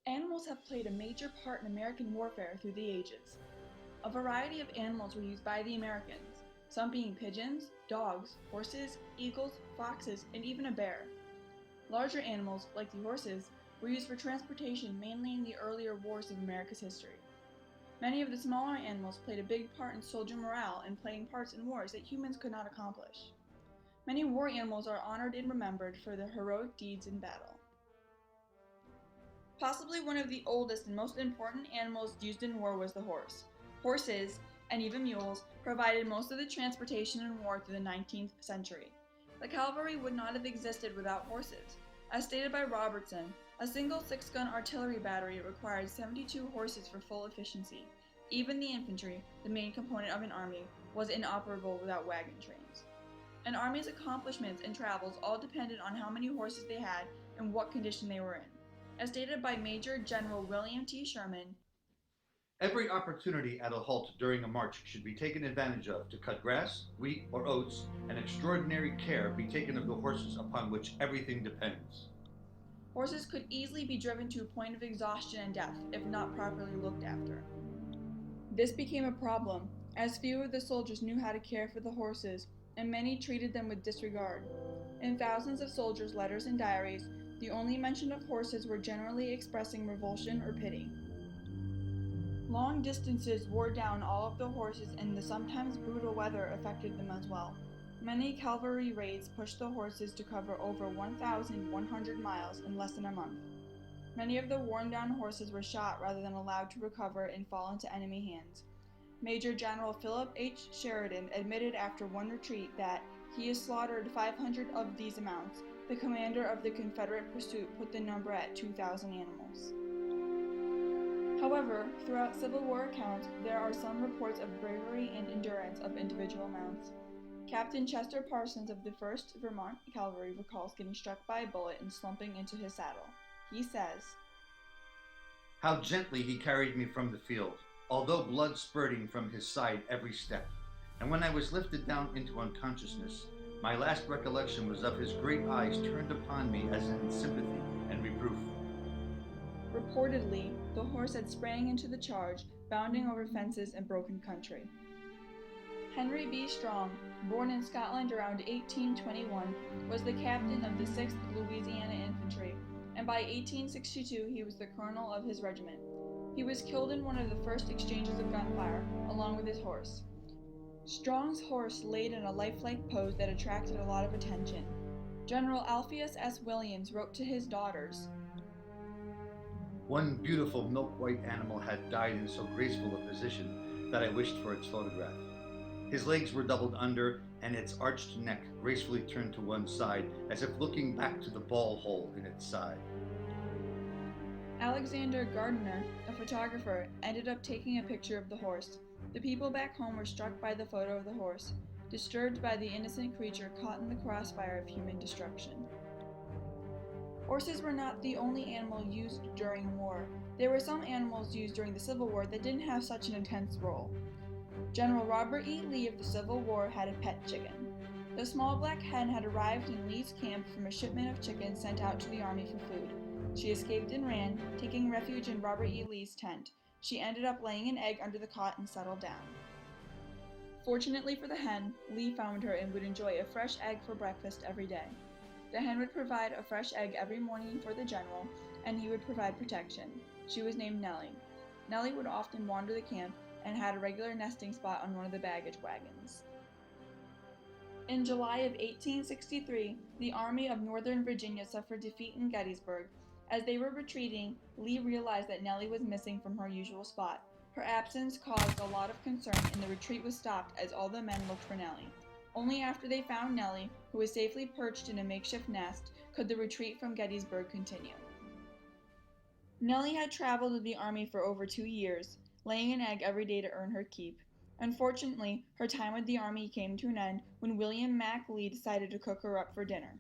Animals have played a major part in American warfare through the ages. A variety of animals were used by the Americans, some being pigeons, dogs, horses, eagles, foxes, and even a bear. Larger animals, like the horses, were used for transportation mainly in the earlier wars of America's history. Many of the smaller animals played a big part in soldier morale and playing parts in wars that humans could not accomplish. Many war animals are honored and remembered for their heroic deeds in battle. Possibly one of the oldest and most important animals used in war was the horse. Horses, and even mules, provided most of the transportation in war through the 19th century. The cavalry would not have existed without horses. As stated by Robertson, a single 6-gun artillery battery required 72 horses for full efficiency. Even the infantry, the main component of an army, was inoperable without wagon trains. An army's accomplishments and travels all depended on how many horses they had and what condition they were in. As stated by Major General William T. Sherman, Every opportunity at a halt during a march should be taken advantage of to cut grass, wheat, or oats, and extraordinary care be taken of the horses upon which everything depends. horses could easily be driven to a point of exhaustion and death if not properly looked after. This became a problem, as few of the soldiers knew how to care for the horses, and many treated them with disregard. In thousands of soldiers' letters and diaries, the only mention of horses were generally expressing revulsion or pity. Long distances wore down all of the horses, and the sometimes brutal weather affected them as well. Many cavalry raids pushed the horses to cover over 1,100 miles in less than a month. Many of the worn-down horses were shot rather than allowed to recover and fall into enemy hands. Major General Philip H. Sheridan admitted after one retreat that he has slaughtered 500 of these amounts. The commander of the Confederate pursuit put the number at 2,000 animals. However, throughout Civil War accounts, there are some reports of bravery and endurance of individual mounts. Captain Chester Parsons of the 1st Vermont Cavalry recalls getting struck by a bullet and slumping into his saddle. He says, How gently he carried me from the field, although blood spurting from his side every step. And when I was lifted down into unconsciousness, my last recollection was of his great eyes turned upon me as in sympathy and reproof. reportedly, the horse had sprang into the charge, bounding over fences and broken country. Henry B. Strong, born in Scotland around 1821, was the captain of the 6th Louisiana Infantry, and by 1862 he was the colonel of his regiment. He was killed in one of the first exchanges of gunfire, along with his horse. Strong's horse laid in a lifelike pose that attracted a lot of attention. General Alpheus S. Williams wrote to his daughters, One beautiful milk-white animal had died in so graceful a position that I wished for its photograph. His legs were doubled under, and its arched neck gracefully turned to one side, as if looking back to the ball hole in its side. Alexander Gardner, a photographer, ended up taking a picture of the horse. The people back home were struck by the photo of the horse, disturbed by the innocent creature caught in the crossfire of human destruction. Horses were not the only animal used during war. There were some animals used during the Civil War that didn't have such an intense role. General Robert E. Lee of the Civil War had a pet chicken. The small black hen had arrived in Lee's camp from a shipment of chickens sent out to the army for food. She escaped and ran, taking refuge in Robert E. Lee's tent. She ended up laying an egg under the cot and settled down. Fortunately for the hen, Lee found her and would enjoy a fresh egg for breakfast every day. The hen would provide a fresh egg every morning for the general, and he would provide protection. She was named Nellie. Nellie would often wander the camp and had a regular nesting spot on one of the baggage wagons. In July of 1863, the Army of Northern Virginia suffered defeat in Gettysburg. As they were retreating, Lee realized that Nellie was missing from her usual spot. Her absence caused a lot of concern, and the retreat was stopped as all the men looked for Nellie. Only after they found Nellie, who was safely perched in a makeshift nest, could the retreat from Gettysburg continue. Nellie had traveled with the army for over 2 years, laying an egg every day to earn her keep. Unfortunately, her time with the army came to an end when William Mack Lee decided to cook her up for dinner.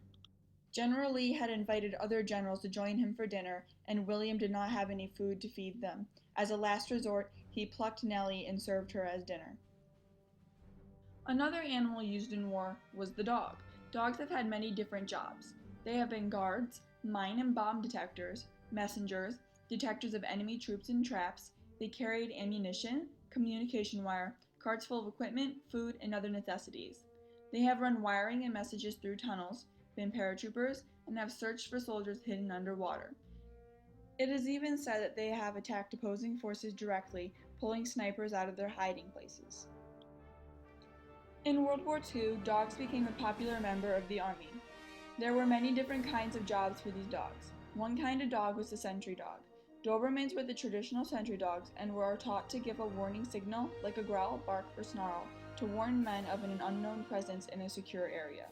General Lee had invited other generals to join him for dinner, and William did not have any food to feed them. As a last resort, he plucked Nellie and served her as dinner. Another animal used in war was the dog. Dogs have had many different jobs. They have been guards, mine and bomb detectors, messengers, detectors of enemy troops and traps. They carried ammunition, communication wire, carts full of equipment, food, and other necessities. They have run wiring and messages through tunnels, been paratroopers, and have searched for soldiers hidden underwater. It is even said that they have attacked opposing forces directly, pulling snipers out of their hiding places. In World War II, dogs became a popular member of the army. There were many different kinds of jobs for these dogs. One kind of dog was the sentry dog. Dobermans were the traditional sentry dogs and were taught to give a warning signal, like a growl, bark, or snarl, to warn men of an unknown presence in a secure area.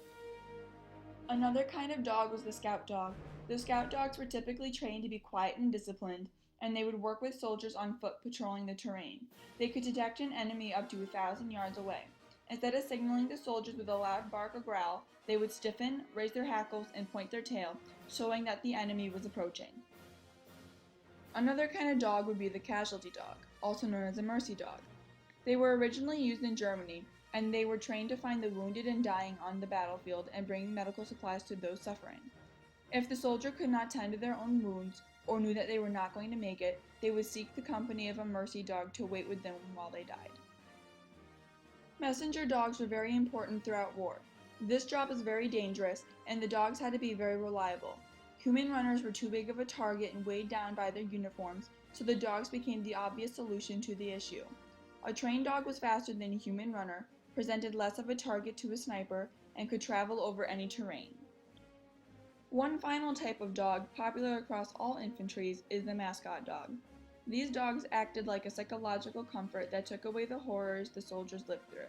Another kind of dog was the scout dog. The scout dogs were typically trained to be quiet and disciplined, and they would work with soldiers on foot patrolling the terrain. They could detect an enemy up to 1,000 yards away. Instead of signaling to soldiers with a loud bark or growl, they would stiffen, raise their hackles, and point their tail, showing that the enemy was approaching. Another kind of dog would be the casualty dog, also known as a mercy dog. They were originally used in Germany, and they were trained to find the wounded and dying on the battlefield and bring medical supplies to those suffering. If the soldier could not tend to their own wounds, or knew that they were not going to make it, they would seek the company of a mercy dog to wait with them while they died. Messenger dogs were very important throughout war. This job is very dangerous, and the dogs had to be very reliable. Human runners were too big of a target and weighed down by their uniforms, so the dogs became the obvious solution to the issue. A trained dog was faster than a human runner, presented less of a target to a sniper, and could travel over any terrain. One final type of dog, popular across all infantries, is the mascot dog. These dogs acted like a psychological comfort that took away the horrors the soldiers lived through.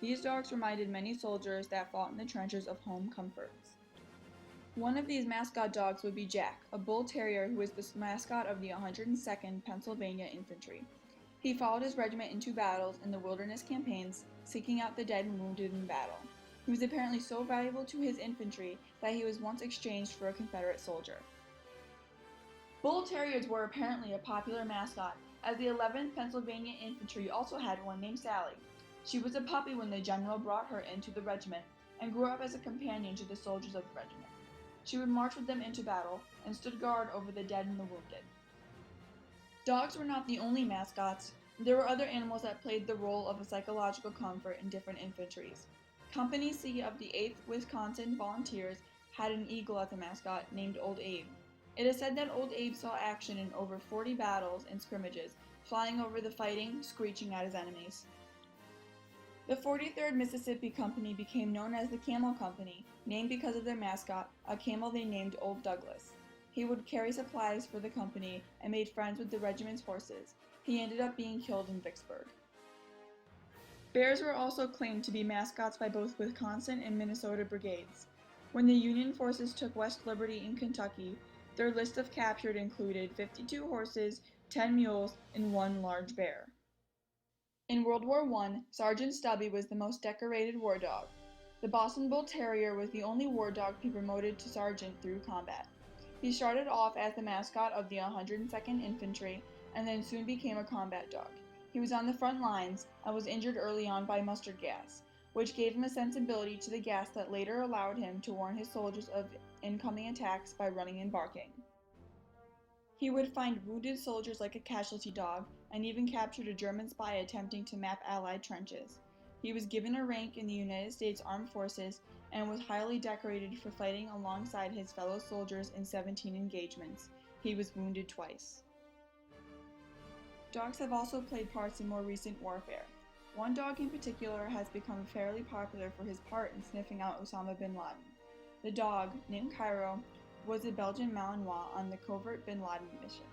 These dogs reminded many soldiers that fought in the trenches of home comforts. One of these mascot dogs would be Jack, a bull terrier who was the mascot of the 102nd Pennsylvania Infantry. He followed his regiment into battles in the wilderness campaigns, seeking out the dead and wounded in battle. He was apparently so valuable to his infantry that he was once exchanged for a Confederate soldier. Bull Terriers were apparently a popular mascot, as the 11th Pennsylvania Infantry also had one named Sally. She was a puppy when the general brought her into the regiment, and grew up as a companion to the soldiers of the regiment. She would march with them into battle, and stood guard over the dead and the wounded. Dogs were not the only mascots. There were other animals that played the role of a psychological comfort in different infantries. Company C of the 8th Wisconsin Volunteers had an eagle as a mascot named Old Abe. It is said that Old Abe saw action in over 40 battles and scrimmages, flying over the fighting, screeching at his enemies. The 43rd Mississippi Company became known as the Camel Company, named because of their mascot, a camel they named Old Douglas. He would carry supplies for the company and made friends with the regiment's horses. He ended up being killed in Vicksburg. Bears were also claimed to be mascots by both Wisconsin and Minnesota brigades. When the Union forces took West Liberty in Kentucky, their list of captured included 52 horses, 10 mules, and 1 large bear. In World War I, Sergeant Stubby was the most decorated war dog. The Boston Bull Terrier was the only war dog to be promoted to sergeant through combat. He started off as the mascot of the 102nd Infantry and then soon became a combat dog. He was on the front lines and was injured early on by mustard gas, which gave him a sensibility to the gas that later allowed him to warn his soldiers of incoming attacks by running and barking. He would find wounded soldiers like a casualty dog, and even captured a German spy attempting to map Allied trenches. He was given a rank in the United States Armed Forces and was highly decorated for fighting alongside his fellow soldiers in 17 engagements. He was wounded twice. Dogs have also played parts in more recent warfare. One dog in particular has become fairly popular for his part in sniffing out Osama bin Laden. The dog, named Cairo, was a Belgian Malinois on the covert bin Laden mission.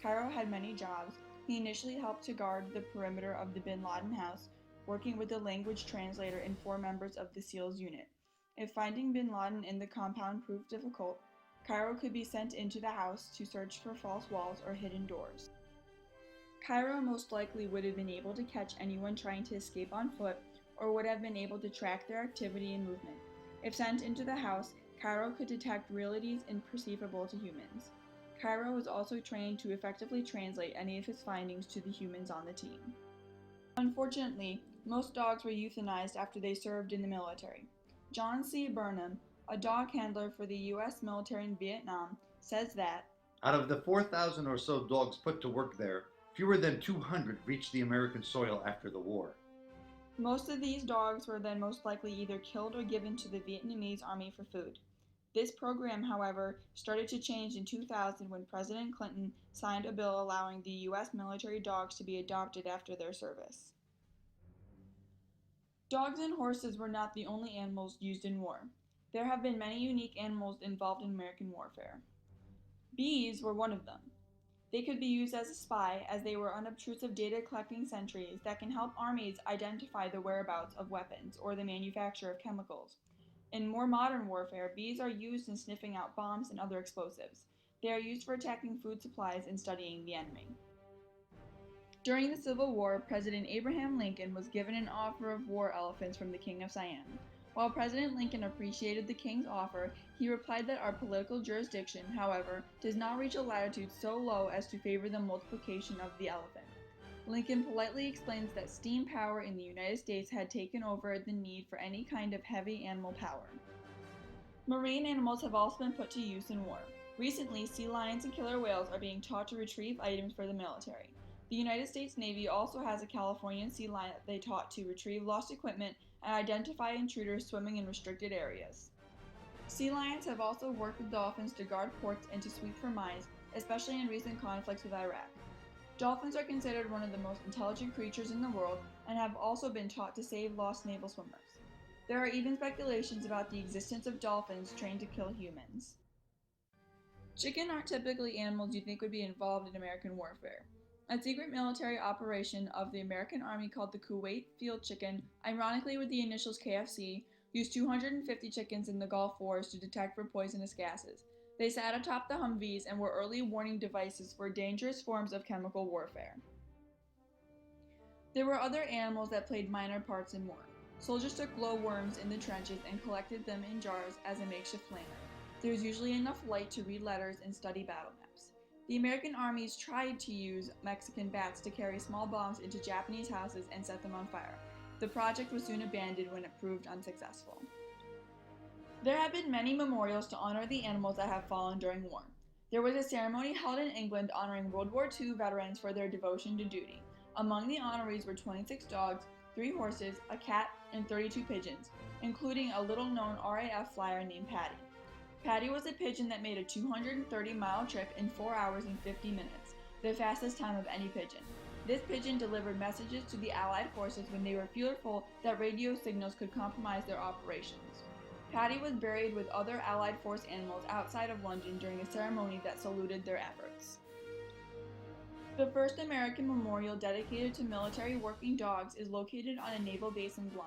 Cairo had many jobs. He initially helped to guard the perimeter of the bin Laden house, working with a language translator and 4 members of the SEALs unit. If finding bin Laden in the compound proved difficult, Cairo could be sent into the house to search for false walls or hidden doors. Cairo most likely would have been able to catch anyone trying to escape on foot, or would have been able to track their activity and movement. If sent into the house, Cairo could detect realities imperceivable to humans. Cairo was also trained to effectively translate any of his findings to the humans on the team. Unfortunately, most dogs were euthanized after they served in the military. John C. Burnham, a dog handler for the U.S. military in Vietnam, says that Out of the 4,000 or so dogs put to work there, fewer than 200 reached the American soil after the war. Most of these dogs were then most likely either killed or given to the Vietnamese army for food. This program, however, started to change in 2000 when President Clinton signed a bill allowing the U.S. military dogs to be adopted after their service. Dogs and horses were not the only animals used in war. There have been many unique animals involved in American warfare. Bees were one of them. They could be used as a spy, as they were unobtrusive data collecting sentries that can help armies identify the whereabouts of weapons or the manufacture of chemicals. In more modern warfare, bees are used in sniffing out bombs and other explosives. They are used for attacking food supplies and studying the enemy. During the Civil War, President Abraham Lincoln was given an offer of war elephants from the King of Siam. While President Lincoln appreciated the king's offer, he replied that our political jurisdiction, however, does not reach a latitude so low as to favor the multiplication of the elephant. Lincoln politely explains that steam power in the United States had taken over the need for any kind of heavy animal power. Marine animals have also been put to use in war. Recently, sea lions and killer whales are being taught to retrieve items for the military. The United States Navy also has a Californian sea lion that they taught to retrieve lost equipment and identify intruders swimming in restricted areas. Sea lions have also worked with dolphins to guard ports and to sweep for mines, especially in recent conflicts with Iraq. Dolphins are considered one of the most intelligent creatures in the world and have also been taught to save lost naval swimmers. There are even speculations about the existence of dolphins trained to kill humans. Chicken aren't typically animals you think would be involved in American warfare. A secret military operation of the American Army called the Kuwait Field Chicken, ironically with the initials KFC, used 250 chickens in the Gulf Wars to detect for poisonous gases. They sat atop the Humvees and were early warning devices for dangerous forms of chemical warfare. There were other animals that played minor parts in war. Soldiers took glowworms in the trenches and collected them in jars as a makeshift flamer. There was usually enough light to read letters and study battle maps. The American armies tried to use Mexican bats to carry small bombs into Japanese houses and set them on fire. The project was soon abandoned when it proved unsuccessful. There have been many memorials to honor the animals that have fallen during war. There was a ceremony held in England honoring World War II veterans for their devotion to duty. Among the honorees were 26 dogs, 3 horses, a cat, and 32 pigeons, including a little-known RAF flyer named Patty. Patty was a pigeon that made a 230-mile trip in 4 hours and 50 minutes, the fastest time of any pigeon. This pigeon delivered messages to the Allied forces when they were fearful that radio signals could compromise their operations. Patty was buried with other Allied force animals outside of London during a ceremony that saluted their efforts. The first American memorial dedicated to military working dogs is located on a naval base in Guam.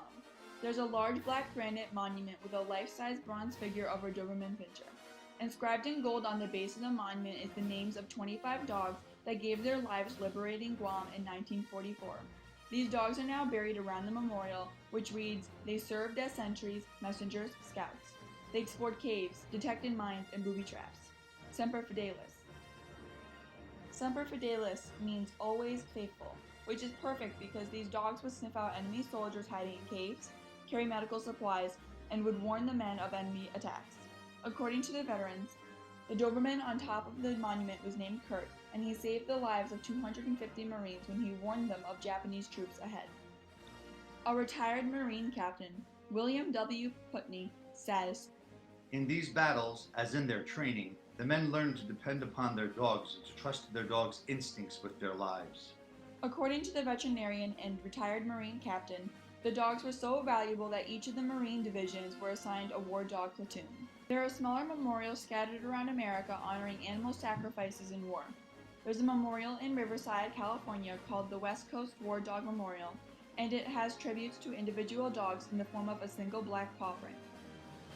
There's a large black granite monument with a life-size bronze figure of a Doberman Pinscher. Inscribed in gold on the base of the monument is the names of 25 dogs that gave their lives liberating Guam in 1944. These dogs are now buried around the memorial, which reads, "They served as sentries, messengers, scouts. They explored caves, detected mines, and booby traps. Semper Fidelis." Semper Fidelis means always faithful, which is perfect because these dogs would sniff out enemy soldiers hiding in caves, carry medical supplies, and would warn the men of enemy attacks. According to the veterans, the Doberman on top of the monument was named Kurt, and he saved the lives of 250 Marines when he warned them of Japanese troops ahead. A retired Marine captain, William W. Putney, says, "In these battles, as in their training, the men learned to depend upon their dogs and to trust their dogs' instincts with their lives." According to the veterinarian and retired Marine captain, the dogs were so valuable that each of the Marine divisions were assigned a war dog platoon. There are smaller memorials scattered around America honoring animal sacrifices in war. There's a memorial in Riverside, California called the West Coast War Dog Memorial, and it has tributes to individual dogs in the form of a single black paw print.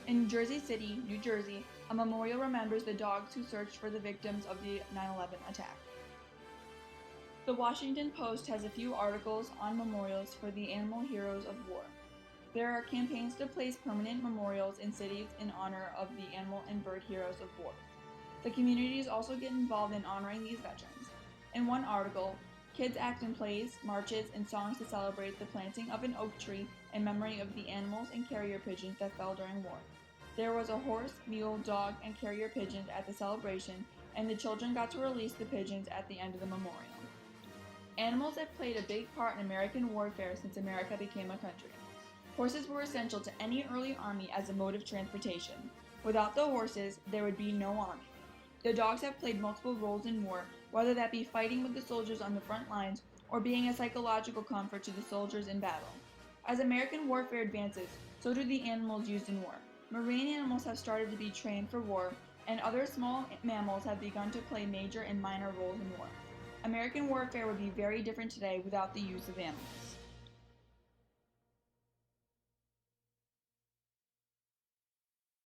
In Jersey City, New Jersey, a memorial remembers the dogs who searched for the victims of the 9/11 attack. The Washington Post has a few articles on memorials for the animal heroes of war. There are campaigns to place permanent memorials in cities in honor of the animal and bird heroes of war. The communities also get involved in honoring these veterans. In one article, kids act in plays, marches, and songs to celebrate the planting of an oak tree in memory of the animals and carrier pigeons that fell during war. There was a horse, mule, dog, and carrier pigeon at the celebration, and the children got to release the pigeons at the end of the memorial. Animals have played a big part in American warfare since America became a country. Horses were essential to any early army as a mode of transportation. Without the horses, there would be no army. The dogs have played multiple roles in war, whether that be fighting with the soldiers on the front lines or being a psychological comfort to the soldiers in battle. As American warfare advances, so do the animals used in war. Marine animals have started to be trained for war, and other small mammals have begun to play major and minor roles in war. American warfare would be very different today without the use of animals.